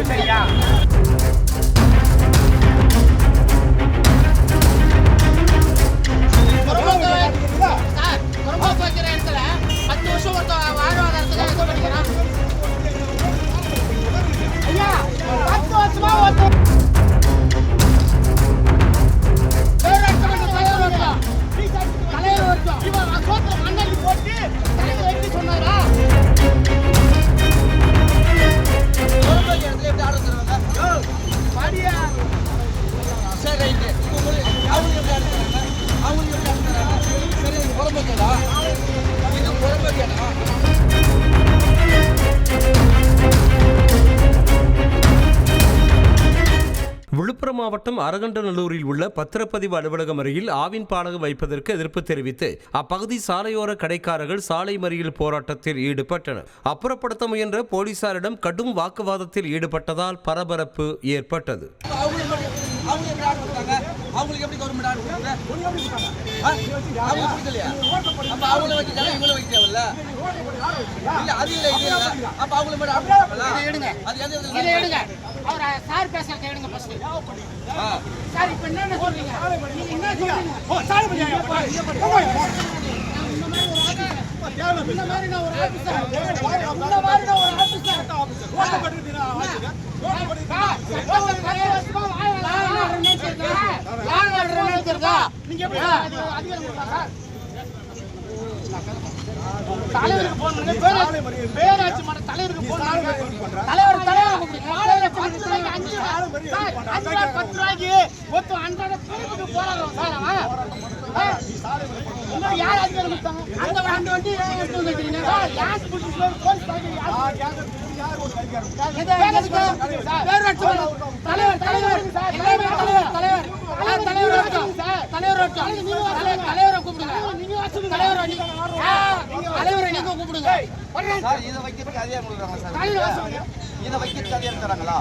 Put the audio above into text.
சரியா விழுப்புரம் மாவட்டம் அரகண்டநல்லூரில் உள்ள பத்திரப்பதிவு அலுவலகம் அருகில் ஆவின் பாலகம் வைப்பதற்கு எதிர்ப்பு தெரிவித்து அப்பகுதி சாலையோர கடைக்காரர்கள் சாலை மறியல் போராட்டத்தில் ஈடுபட்டனர். அப்புறப்படுத்த முயன்ற போலீசாரிடம் கடும் வாக்குவாதத்தில் ஈடுபட்டதால் பரபரப்பு ஏற்பட்டது. சார் பேச கேளுங்க ஃபர்ஸ்ட். சார் இப்போ என்ன சொல்றீங்க? நீங்க என்ன சொல்றீங்க? ஓ சார் இந்த மாதிரி நான் ஒரு ஆபீசர் ஓட்ட பண்றீங்க ஆபீசர் ஓட்ட பண்றீங்க நீங்க எப்படி அதிகாரம் கொடுத்தா சார்? தலைவருக்கு போன் பண்ணி பேராட்சி மன்ற தலைவருக்கு போன் பண்ணி தலைவர் ₹10 ரூபாய்க்கு மொத்தம் அன்றாட பேருக்கு போராடுறோம் சார். அவன் யார் அதிகாரம் கொடுத்தாங்க? அந்த வண்டி எடுத்து வந்துட்டீங்க யார் போலீஸ் தலைவரை கூப்பிடுங்க. தலைவரை நீங்க கூப்பிடுங்க. இதை வைக்கிறதுக்கு அதிகாரம் கொடுக்குறாங்க சார். இதை வைக்கிறதுக்கு அதிகாரம் தராங்களா?